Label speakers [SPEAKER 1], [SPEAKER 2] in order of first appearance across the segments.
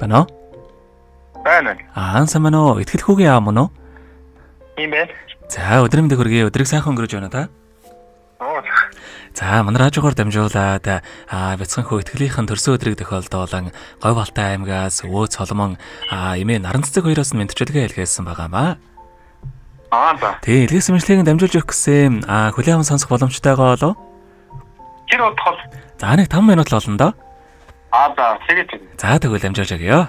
[SPEAKER 1] Байна уу?
[SPEAKER 2] Байна.
[SPEAKER 1] Сайн байна уу? Итгэл хүүгийн аав мөн үү?
[SPEAKER 2] Тийм байна.
[SPEAKER 1] За, өдрийн мэндийг хүргэе. Өдрийг сайхан өнгөрөөж байна та. За, манай радиогоор дамжуулаад бяцхан хөө итгэлийнхэн төрсөн өдрийг тохиолдуулан Говь Алтай аймгаас Өвөө Цолмон эмээ Наранцэг хоёроос нь мэдчилгээ илгээсэн байгаамаа.
[SPEAKER 2] За.
[SPEAKER 1] Тэгээ илгээсэн мэдлэгийг дамжуулж өгөх гэсэн хүлээвэн сонсох боломжтойгоо болов?
[SPEAKER 2] Тэр бодхол.
[SPEAKER 1] За, нэг 5 минут л болно доо.
[SPEAKER 2] За, тэгээд.
[SPEAKER 1] За, тэгвэл дамжуулж өгье.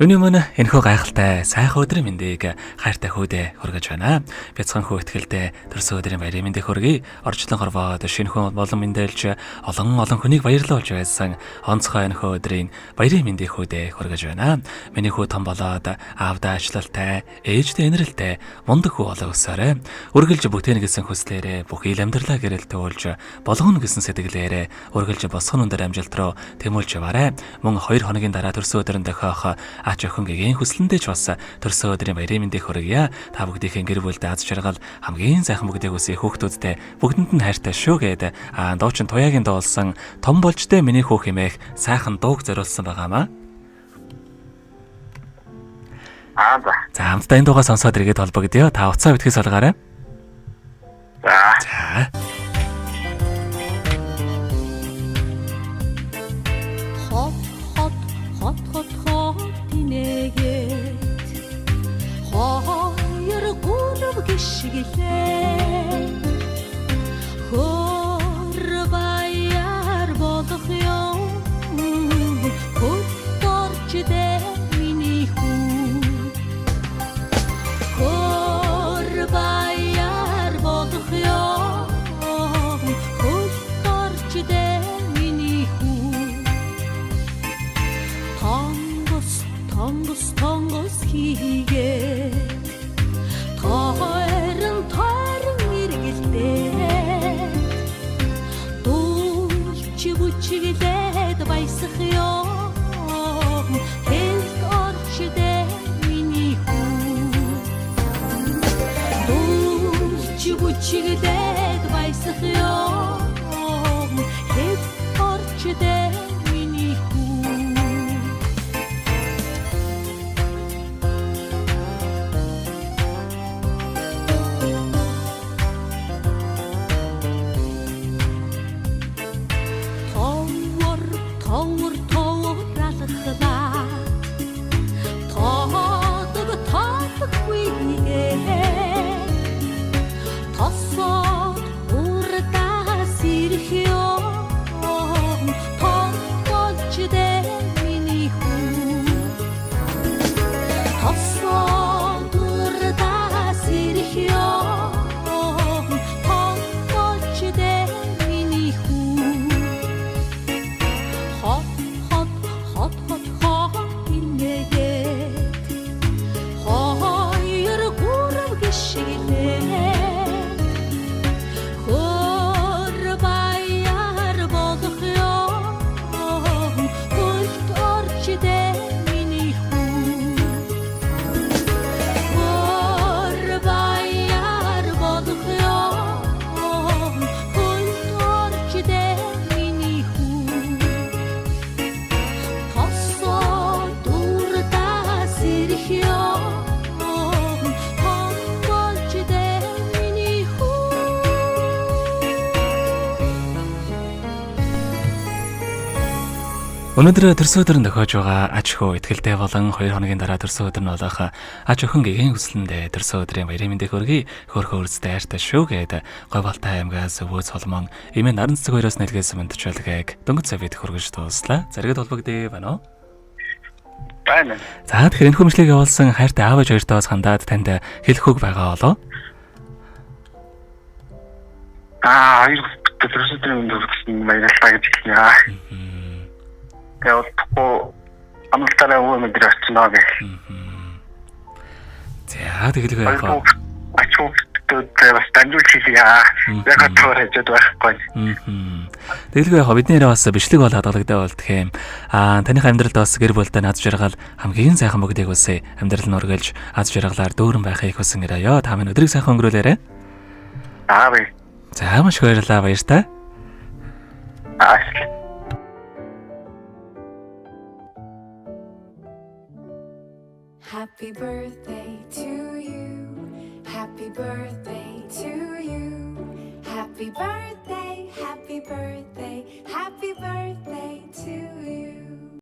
[SPEAKER 1] Юуны мөн энэхүү гайхалтай сайхан өдрийн мэндийг хайртай хүүдээ хүргэж байна. Бяцхан хүү итгэлдээ төрсөн өдрийн баярын мэндийг хүргэе. Орчлон хорвоод шинэ хүн болон мэндэлж олон хүнийг баярлуулж байсан онцгой энэхүү өдрийн баярын мэндийг хүүдээ хүргэж байна. Миний хүү том болоод аавдаа ачлалтай, ээждээ инрэлтэй, мундаг хүү болоо өсөөрэй. Үргэлж бүтээн гэсэн хүслээрээ бүхий л амьдралаа гэрэл төвлж болгоно гэсэн сэтгэлээрээ үргэлж босгон өндөр амжилт руу тэмүүлж яваарай. Мөн 2 хоногийн дараа төрсөн өдрөнд дохиох ач охингийн хүслэндээ ч бас төрсөн өдрийн баярын мэндийг хүргье. Та бүгдийнхээ гэр бүлд аз жаргал хамгийн сайхан бүгдийг үсээ хүүхдүүдтэй бүгдэнд нь хайртай шүү гээд дуучин туяагийн дуулсан том болжтэй миний хүү хэмээх сайхан дууг зориулсан байгаамаа. За хамтдаа энэ дуугаа сонсоод иргэд холбогдъё. Та уцаа битгээс олгаарай. За.
[SPEAKER 3] Гişгилээ хөр баяр болох юм хөтөрч дэ миний хүн хөр баяр болох юм хөтөрч дэ миний хүн тонгос хийгээ тойрон иргэлдээ дуулч бүчиглээд баясах ёо хэлт орч дэ миний хүн дуулч бүчиглээд баясах ёо хэлт орч дэ миний хүн
[SPEAKER 1] Өнөөдөр төрсөн өдөр нь тохиож байгаа ач хөө итгэлтэй болон 2 хоногийн дараа төрсөн өдөр нь болох ач охингийн хүслэндээ төрсөн өдрийн баярын мэндийг хүргэе. Хөөрхөн үрцтэй хайртай шүү гээд Говь Алтай аймгаас Өвөө Цолмон эмээ Наранцэг хоёроос нэлгээсэн мэдчилгээг дөнгөж савид хүргэж дууслаа. Зэрэгд холбогдъё байна уу?
[SPEAKER 2] Байна.
[SPEAKER 1] За тэгэхээр энэ хүмжлэгийг явуулсан хайртай аав ээж хоёртоос хандаад танд хэлэх үг байгаа болоо?
[SPEAKER 2] Хоёр төрсөн өдрийн мэнд хүргэсэн баярлалаа гэж хэлье. Амтараа өвөө мэдрээ очноо гэх.
[SPEAKER 1] За тэгэлгүй яах вэ?
[SPEAKER 2] Ачуугтд бас дамжуулж хэлье. Яг тоорож байхгүй.
[SPEAKER 1] Тэгэлгүй яах вэ? Бидний бас бичлэг бол хадгалагтай бол тэгэхээр таних амьдралд бас гэр бүлтэй аз жаргал хамгийн сайхан бүгдийг үсэ амьдрал нь ургалж аз жаргалаар дүүрэн байхыг хүсэн гэрээ. Та минь өдрийг сайхан өнгөрүүлээрэ. За маш баярлалаа, баяр та.
[SPEAKER 4] Happy birthday to you. Happy birthday to you. Happy birthday.